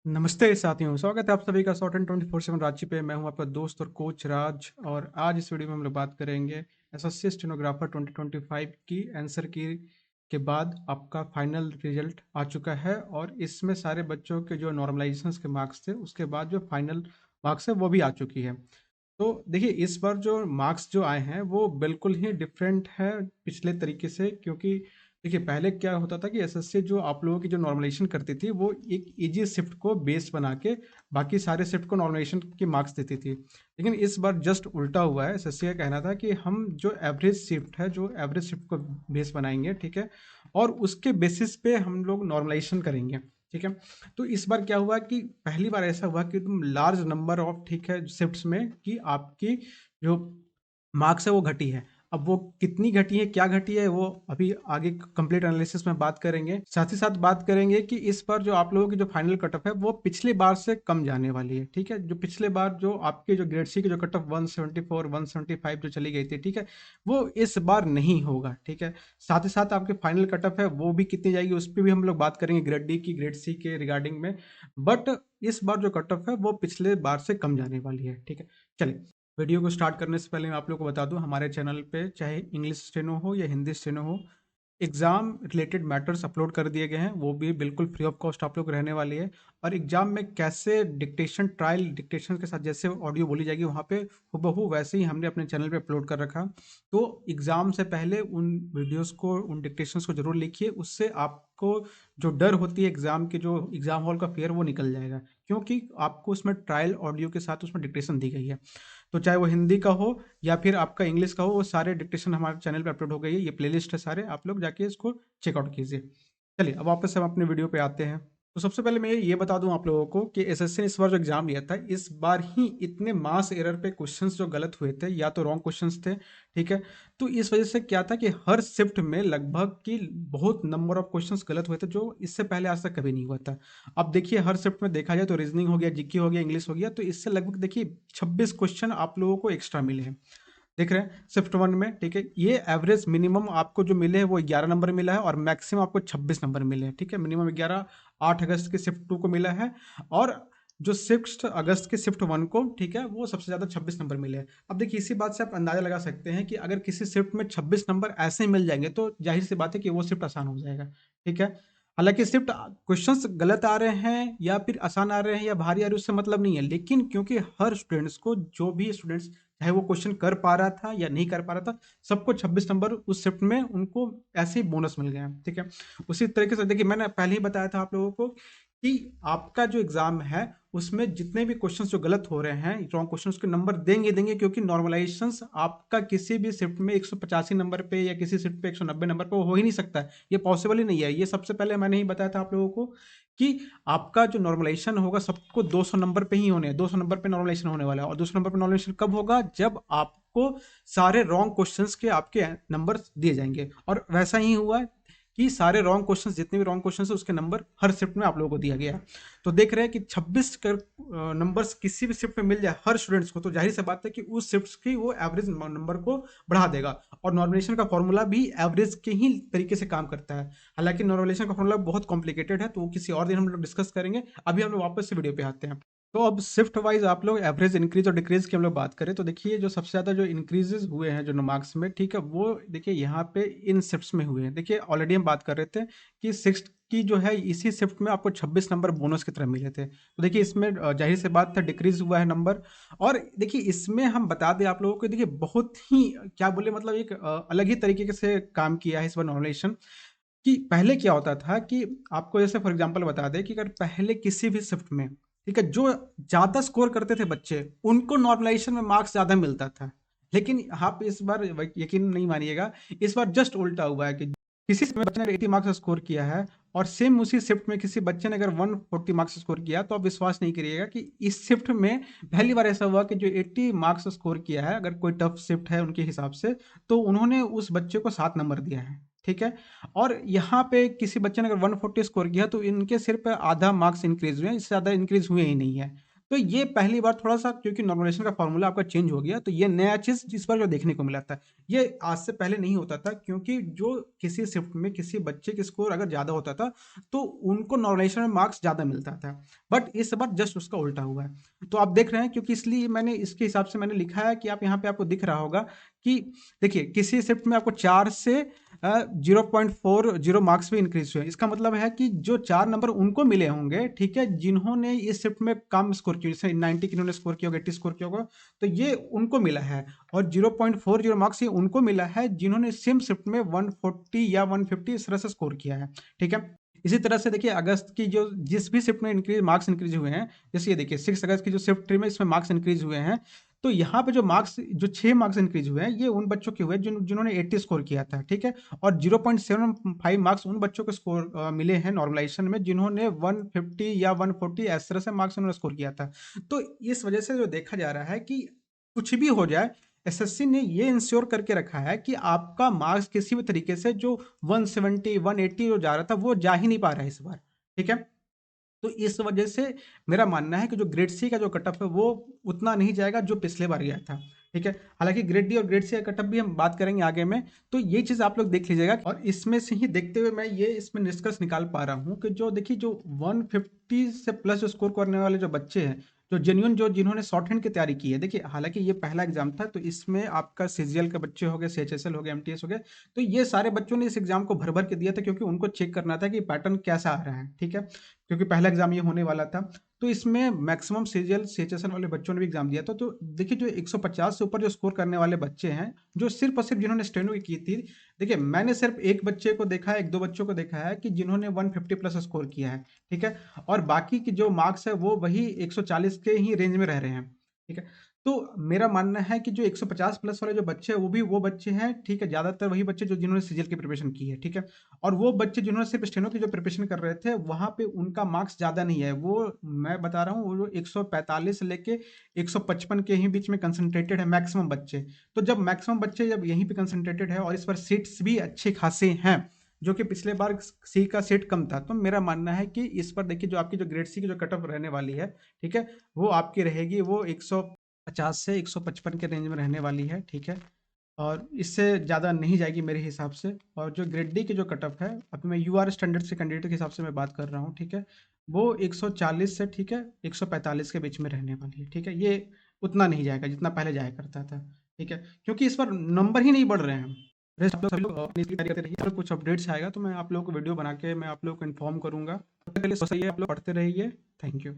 नमस्ते साथियों, स्वागत है आप सभी का शॉर्ट एंड 24/7 रांची पे। मैं हूं आपका दोस्त और कोच राज और आज इस वीडियो में हम लोग बात करेंगे एसएससी स्टेनोग्राफर 2025 की आंसर की के बाद आपका फाइनल रिजल्ट आ चुका है और इसमें सारे बच्चों के जो नॉर्मलाइजेशंस के मार्क्स थे उसके बाद जो फाइनल मार्क्स है वो भी आ चुकी है। तो देखिए इस बार जो मार्क्स जो आए हैं वो बिल्कुल ही डिफरेंट है पिछले तरीके से, क्योंकि देखिए पहले क्या होता था कि एसएससी जो आप लोगों की जो नॉर्मलाइजेशन करती थी वो एक इजी शिफ्ट को बेस बना के बाकी सारे शिफ्ट को नॉर्मलाइजेशन के मार्क्स देती थी। लेकिन इस बार जस्ट उल्टा हुआ है। एसएससी का कहना था कि हम जो एवरेज शिफ्ट है, जो एवरेज शिफ्ट को बेस बनाएंगे, ठीक है, और उसके बेसिस पे हम लोग नॉर्मलाइजेशन करेंगे, ठीक है। तो इस बार क्या हुआ कि पहली बार ऐसा हुआ कि तुम लार्ज नंबर ऑफ, ठीक है, शिफ्ट्स में कि आपकी जो मार्क्स है वो घटी है। अब वो कितनी घटी है, क्या घटी है, वो अभी आगे कंप्लीट एनालिसिस में बात करेंगे। साथ ही साथ बात करेंगे कि इस बार जो आप लोगों की जो फाइनल कट ऑफ है वो पिछली बार से कम जाने वाली है, ठीक है। जो पिछले बार जो आपके जो ग्रेड सी की जो कट ऑफ 174 175 जो चली गई थी, ठीक है, वो इस बार नहीं होगा, ठीक है। साथ ही साथ आपके फाइनल कट ऑफ है वो भी कितनी जाएगी उस पर भी हम लोग बात करेंगे, ग्रेड डी की, ग्रेड सी के रिगार्डिंग में। बट इस बार जो कट ऑफ है वो पिछले बार से कम जाने वाली है, ठीक है। चलिए, वीडियो को स्टार्ट करने से पहले मैं आप लोग को बता दूं, हमारे चैनल पे चाहे इंग्लिश स्टेनो हो या हिंदी स्टेनो हो, एग्जाम रिलेटेड मैटर्स अपलोड कर दिए गए हैं, वो भी बिल्कुल फ्री ऑफ कॉस्ट आप लोग रहने वाली है। और एग्जाम में कैसे डिक्टेशन, ट्रायल डिक्टेशन के साथ जैसे ऑडियो बोली जाएगी वहाँ पे हूबहू वैसे ही हमने अपने चैनल पे अपलोड कर रखा। तो एग्जाम से पहले उन वीडियोस को, उन डिक्टेशंस को जरूर लिखिए, उससे आपको जो डर होती है एग्जाम के, जो एग्जाम हॉल का फेयर, वो निकल जाएगा, क्योंकि आपको उसमें ट्रायल ऑडियो के साथ उसमें डिक्टेशन दी गई है। तो चाहे वो हिंदी का हो या फिर आपका इंग्लिश का हो, वो सारे डिक्टेशन हमारे चैनल पे अपलोड हो गई है। ये प्लेलिस्ट है, सारे आप लोग जाके इसको चेकआउट कीजिए। चलिए अब वापस हम अपने वीडियो पे आते हैं। तो सबसे पहले मैं ये बता दूं आप लोगों को कि एसएससी ने इस बार जो एग्जाम लिया था, इस बार ही इतने मास एरर पे क्वेश्चंस जो गलत हुए थे या तो रॉन्ग क्वेश्चंस थे, ठीक है। तो इस वजह से क्या था कि हर शिफ्ट में लगभग की बहुत नंबर ऑफ क्वेश्चंस गलत हुए थे, जो इससे पहले आज तक कभी नहीं हुआ था। अब देखिए हर शिफ्ट में देखा जाए तो रीजनिंग हो गया, जीके हो गया, इंग्लिश हो गया, तो इससे लगभग देखिए 26 क्वेश्चन आप लोगों को एक्स्ट्रा मिले हैं, देख रहे हैं शिफ्ट वन में, ठीक है। ये एवरेज मिनिमम आपको जो मिले हैं वो 11 नंबर मिला है और मैक्सिमम आपको 26 नंबर मिले हैं, ठीक है। मिनिमम 11 8 अगस्त के शिफ्ट टू को मिला है और जो 6 अगस्त के शिफ्ट वन को, ठीक है, वो सबसे ज्यादा 26 नंबर मिले हैं। अब देखिए इसी बात से आप अंदाजा लगा सकते हैं कि अगर किसी शिफ्ट में 26 नंबर ऐसे ही मिल जाएंगे तो जाहिर सी बात है कि वो शिफ्ट आसान हो जाएगा, ठीक है। हालांकि शिफ्ट क्वेश्चंस गलत आ रहे हैं या फिर आसान आ रहे हैं या भारी आ रहे हैं उससे मतलब नहीं है, लेकिन क्योंकि हर स्टूडेंट्स को, जो भी स्टूडेंट्स चाहे वो क्वेश्चन कर पा रहा था या नहीं कर पा रहा था, सबको 26 नंबर उस शिफ्ट में उनको ऐसे ही बोनस मिल गया, ठीक है। उसी तरीके से देखिए मैंने पहले ही बताया था आप लोगों को कि आपका जो एग्जाम है उसमें जितने भी क्वेश्चंस जो गलत हो रहे हैं, रॉन्ग क्वेश्चन, उसके नंबर देंगे देंगे, क्योंकि नॉर्मलाइजेशंस आपका किसी भी शिफ्ट में 185 नंबर पे या किसी शिफ्ट पे 190 नंबर पे हो ही नहीं सकता है, ये पॉसिबल ही नहीं है। ये सबसे पहले मैंने ही बताया था आप लोगों को कि आपका जो नॉर्मलाइजेशन होगा सबको 200 नंबर पे ही होने हैं, 200 नंबर पे नॉर्मलाइजेशन होने वाला है। और 200 नंबर पे नॉर्मलाइजेशन कब होगा? जब आपको सारे रॉन्ग क्वेश्चंस के आपके नंबर दिए जाएंगे, और वैसा ही हुआ कि सारे रॉन्ग क्वेश्चंस, जितने भी रॉन्ग क्वेश्चंस है उसके नंबर हर शिफ्ट में आप लोगों को दिया गया है। तो देख रहे हैं कि 26 कर नंबर्स किसी भी शिफ्ट में मिल जाए हर स्टूडेंट्स को, तो जाहिर सी बात है कि उस शिफ्ट की वो एवरेज नंबर को बढ़ा देगा। और नॉर्मलाइजेशन का फॉर्मूला भी एवरेज के ही तरीके से काम करता है। हालांकि नॉर्मलाइजेशन का फॉर्मूला बहुत कॉम्प्लिकेटेड है, तो वो किसी और दिन हम लोग डिस्कस करेंगे। अभी हम लोग वापस से वीडियो पे आते हैं। तो अब शिफ्ट वाइज आप लोग एवरेज इंक्रीज और डिक्रीज की हम लोग बात करें तो देखिए जो सबसे ज़्यादा जो इंक्रीजेस हुए हैं जो मार्क्स में, ठीक है, वो देखिए यहाँ पे इन शिफ्ट्स में हुए हैं। देखिए ऑलरेडी हम बात कर रहे थे कि सिक्स की जो है इसी शिफ्ट में आपको 26 नंबर बोनस की तरह मिले थे। तो देखिए इसमें जाहिर सी बात था डिक्रीज हुआ है नंबर। और देखिए इसमें हम बता दें आप लोगों को, देखिए बहुत ही क्या बोले, मतलब एक अलग ही तरीके से काम किया है इस बार नॉर्मलाइजेशन। कि पहले क्या होता था कि आपको जैसे फॉर एग्जांपल बता दें कि अगर पहले किसी भी शिफ्ट में, ठीक है, जो ज़्यादा स्कोर करते थे बच्चे उनको नॉर्मलाइजेशन में मार्क्स ज़्यादा मिलता था। लेकिन आप इस बार यकीन नहीं मानिएगा, इस बार जस्ट उल्टा हुआ है कि किसी समय बच्चे ने 80 मार्क्स स्कोर किया है और सेम उसी शिफ्ट में किसी बच्चे ने अगर 140 मार्क्स स्कोर किया, तो आप विश्वास नहीं करिएगा कि इस शिफ्ट में पहली बार ऐसा हुआ कि जो 80 मार्क्स स्कोर किया है, अगर कोई टफ शिफ्ट है उनके हिसाब से, तो उन्होंने उस बच्चे को 7 नंबर दिया है, ठीक है। और यहाँ पे किसी बच्चे ने अगर 140 स्कोर किया तो इनके सिर्फ आधा मार्क्स इंक्रीज हुए हैं, इससे ज़्यादा इंक्रीज हुए ही नहीं है। तो ये पहली बार थोड़ा-सा क्योंकि नॉर्मलाइज़ेशन का फ़ॉर्मूला आपका चेंज हो गया, तो ये नया चीज़ जिस पर जो देखने को मिला था। ये आज से पहले नहीं होता था क्योंकि जो किसी शिफ्ट में किसी बच्चे के स्कोर अगर ज़्यादा होता था, तो उनको नॉर्मलाइज़ेशन में मार्क्स ज़्यादा मिलता था। बट इस बार जस्ट उसका उल्टा हुआ है। तो आप देख रहे हैं क्योंकि इसलिए मैंने इसके हिसाब से मैंने लिखा है कि आप यहाँ पे आपको दिख रहा होगा कि देखिए किसी शिफ्ट में आपको 4 से 0.40 मार्क्स भी इंक्रीज़ हुए। इसका मतलब है कि जो 4 नंबर उनको मिले होंगे, ठीक है? जिन्होंने इस शिफ्ट में कम स्कोर किया, जैसे 90 किन्होंने स्कोर किया होगा, 80 स्कोर किया होगा, तो ये उनको मिला है और 0.40 मार्क्स ये उनको मिला है, जिन्होंने सेम शिफ्ट में 140 या 150 इस तरह से स्कोर किया है, ठीक है? इसी तरह से देखिए अगस्त की जो जिस भी शिफ्ट में मार्क्स इंक्रीज़ हुए हैं, जैसे ये देखिए 6 अगस्त की जो शिफ्ट थी में इसमें मार्क्स इंक्रीज़ हुए हैं, तो यहाँ पे जो मार्क्स जो 6 मार्क्स इंक्रीज़ हुए हैं, ये उन बच्चों के हुए जिन्होंने 80 स्कोर किया था, ठीक है? और 0.75 मार्क्स उन बच्चों को स्कोर मिले हैं नॉर्मलाइजेशन में जिन्होंने 150 या 140 इस तरह से मार्क्स उन्होंने स्कोर किया था। तो इस वजह से जो देखा जा रहा है कि कुछ भी हो जाए, एसएससी ने ये इंश्योर करके रखा है कि आपका मार्क्स किसी भी तरीके से जो 170, 180 जो जा रहा था, वो जा ही नहीं पा रहा है इस बार, ठीक है? तो इस वजह से मेरा मानना है कि जो ग्रेड सी का जो कट ऑफ है वो उतना नहीं जाएगा जो पिछले बार गया था, ठीक है? हालाँकि ग्रेड डी और ग्रेड सी का कट ऑफ भी हम बात करेंगे आगे में, तो ये चीज़ आप लोग देख लीजिएगा और इसमें से ही देखते हुए मैं ये इसमें निष्कर्ष निकाल पा रहा हूँ कि जो देखिए जो 150 से प्लस जो स्कोर करने वाले जो बच्चे हैं, जो जेन्युइन जो जिन्होंने शॉर्ट हैंड की तैयारी की है, देखिए हालाँकि ये पहला एग्ज़ाम था तो इसमें आपका सीजीएल के बच्चे हो गए, सीएचएसएल हो गए, एमटीएस हो गए, तो ये सारे बच्चों ने इस एग्ज़ाम को भर-भर के दिया था क्योंकि उनको चेक करना था कि पैटर्न कैसा आ रहा है, ठीक है? क्योंकि पहला एग्ज़ाम ये होने वाला था। तो इसमें मैक्सिमम सीजीएल, सीएचएसएल वाले बच्चों ने भी एग्ज़ाम दिया था। तो देखिए जो 150 से ऊपर जो स्कोर करने वाले बच्चे हैं, जो सिर्फ़ और सिर्फ़ जिन्होंने स्टेनो की थी, देखिए मैंने सिर्फ़ 1 बच्चे को देखा है, 1-2 बच्चों को देखा है कि जिन्होंने 150 प्लस स्कोर किया है, ठीक है? और बाकी की जो मार्क्स है वो वही 140 के ही रेंज में रह रहे हैं, ठीक है? तो मेरा मानना है कि जो 150 प्लस वाले जो बच्चे हैं, वो भी वो बच्चे हैं, ठीक है? ज़्यादातर वही बच्चे जो जिन्होंने सीजीएल की प्रिपरेशन की है, ठीक है? और वो बच्चे जिन्होंने सिर्फ स्टेनो की जो प्रिपरेशन कर रहे थे, वहाँ पे उनका मार्क्स ज़्यादा नहीं है। वो मैं बता रहा हूँ, वो जो 145 से लेके 155 के ही बीच में कंसंट्रेटेड है मैक्सिमम बच्चे। तो जब मैक्सिमम बच्चे जब यहीं पे कंसंट्रेटेड है और इस बार सीट्स भी अच्छे खासे हैं, जो कि पिछले बार सी का सीट कम था। तो मेरा मानना है कि इस बार देखिए जो आपकी जो ग्रेड सी की जो कट ऑफ रहने वाली है, ठीक है? वो आपकी रहेगी वो 150 से 155 के रेंज में रहने वाली है, ठीक है? और इससे ज़्यादा नहीं जाएगी मेरे हिसाब से। और जो ग्रेड डी की जो कट ऑफ है, अभी मैं यूआर स्टैंडर्ड से कैंडिडेट के हिसाब से मैं बात कर रहा हूँ, ठीक है? वो 140 से ठीक है 145 के बीच में रहने वाली है, ठीक है? ये उतना नहीं जाएगा जितना पहले जाया करता था, ठीक है? क्योंकि इस बार नंबर ही नहीं बढ़ रहे हैं। रेस्ट आप लोग सभी लोग अपनी तैयारी करते रहिए। अगर कुछ अपडेट्स आएगा तो मैं आप लोगों को वीडियो बना के मैं आप लोगों को इन्फॉर्म करूँगा। तब तक के लिए सही है, आप लोग पढ़ते रहिए। Thank you.